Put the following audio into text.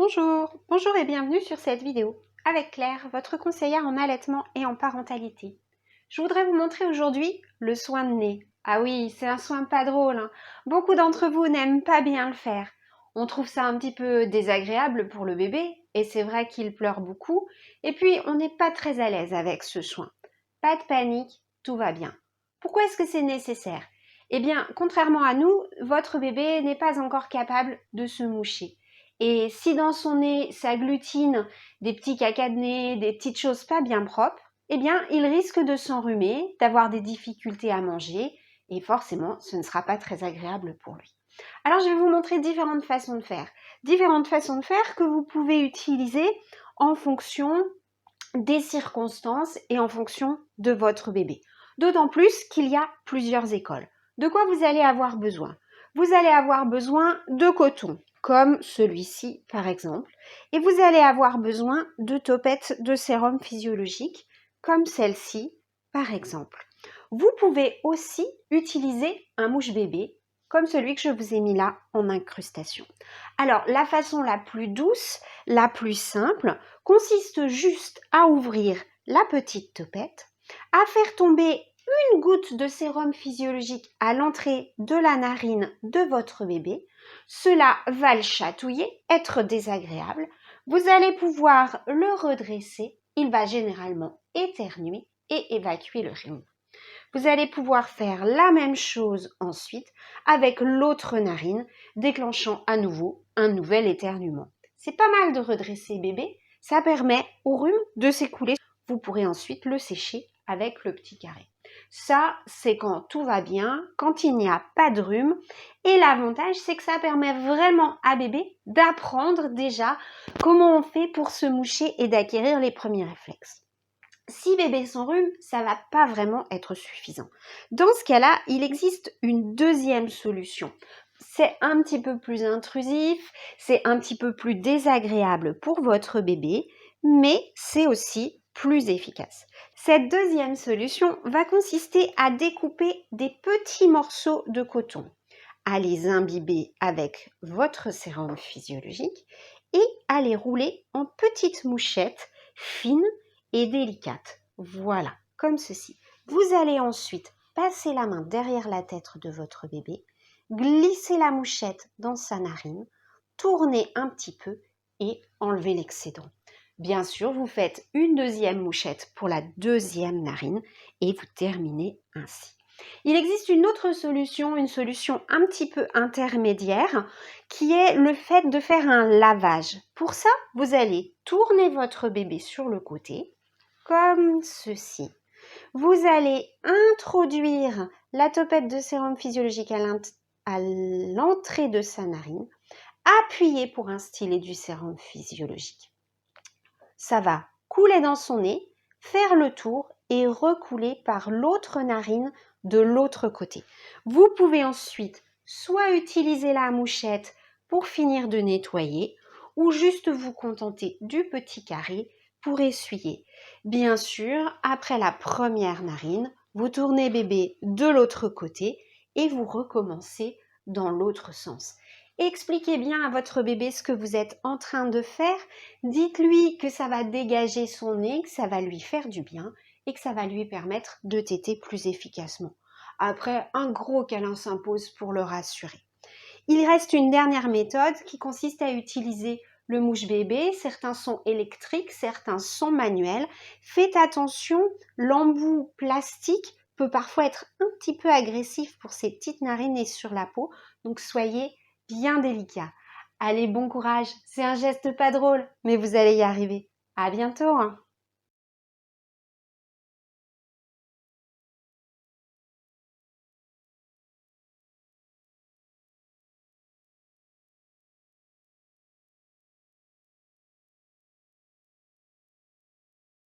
Bonjour et bienvenue sur cette vidéo avec Claire, votre conseillère en allaitement et en parentalité. Je voudrais vous montrer aujourd'hui le soin de nez. Ah oui, c'est un soin pas drôle, hein. Beaucoup d'entre vous n'aiment pas bien le faire. On trouve ça un petit peu désagréable pour le bébé et c'est vrai qu'il pleure beaucoup. Et puis, on n'est pas très à l'aise avec ce soin. Pas de panique, tout va bien. Pourquoi est-ce que c'est nécessaire? Eh bien, contrairement à nous, votre bébé n'est pas encore capable de se moucher. Et si dans son nez s'agglutine des petits caca de nez, des petites choses pas bien propres, eh bien, il risque de s'enrhumer, d'avoir des difficultés à manger, et forcément, ce ne sera pas très agréable pour lui. Alors, je vais vous montrer différentes façons de faire. Différentes façons de faire que vous pouvez utiliser en fonction des circonstances et en fonction de votre bébé. D'autant plus qu'il y a plusieurs écoles. De quoi vous allez avoir besoin? Vous allez avoir besoin de coton, comme celui-ci par exemple, et vous allez avoir besoin de topettes de sérum physiologique, comme celle-ci par exemple. Vous pouvez aussi utiliser un mouche-bébé, comme celui que je vous ai mis là en incrustation. Alors, la façon la plus douce, la plus simple, consiste juste à ouvrir la petite topette, à faire tomber une goutte de sérum physiologique à l'entrée de la narine de votre bébé. Cela va le chatouiller, être désagréable. Vous allez pouvoir le redresser. Il va généralement éternuer et évacuer le rhume. Vous allez pouvoir faire la même chose ensuite avec l'autre narine, déclenchant à nouveau un nouvel éternuement. C'est pas mal de redresser bébé, ça permet au rhume de s'écouler. Vous pourrez ensuite le sécher avec le petit carré. Ça, c'est quand tout va bien, quand il n'y a pas de rhume. Et l'avantage, c'est que ça permet vraiment à bébé d'apprendre déjà comment on fait pour se moucher et d'acquérir les premiers réflexes. Si bébé s'enrhume, ça va pas vraiment être suffisant. Dans ce cas-là, il existe une deuxième solution. C'est un petit peu plus intrusif, c'est un petit peu plus désagréable pour votre bébé, mais c'est aussi plus efficace. Cette deuxième solution va consister à découper des petits morceaux de coton, à les imbiber avec votre sérum physiologique et à les rouler en petites mouchettes fines et délicate. Voilà, comme ceci. Vous allez ensuite passer la main derrière la tête de votre bébé, glisser la mouchette dans sa narine, tourner un petit peu et enlever l'excédent. Bien sûr, vous faites une deuxième mouchette pour la deuxième narine et vous terminez ainsi. Il existe une autre solution, une solution un petit peu intermédiaire, qui est le fait de faire un lavage. Pour ça, vous allez tourner votre bébé sur le côté, comme ceci. Vous allez introduire la topette de sérum physiologique à l'entrée de sa narine, appuyer pour instiller du sérum physiologique. Ça va couler dans son nez, faire le tour et recouler par l'autre narine de l'autre côté. Vous pouvez ensuite soit utiliser la mouchette pour finir de nettoyer ou juste vous contenter du petit carré pour essuyer. Bien sûr, après la première narine, vous tournez bébé de l'autre côté et vous recommencez dans l'autre sens. Expliquez bien à votre bébé ce que vous êtes en train de faire. Dites-lui que ça va dégager son nez, que ça va lui faire du bien et que ça va lui permettre de téter plus efficacement. Après, un gros câlin s'impose pour le rassurer. Il reste une dernière méthode qui consiste à utiliser le mouche-bébé. Certains sont électriques, certains sont manuels. Faites attention, l'embout plastique peut parfois être un petit peu agressif pour ces petites narines et sur la peau, donc soyez bien délicat. Allez, bon courage, c'est un geste pas drôle, mais vous allez y arriver. À bientôt, hein.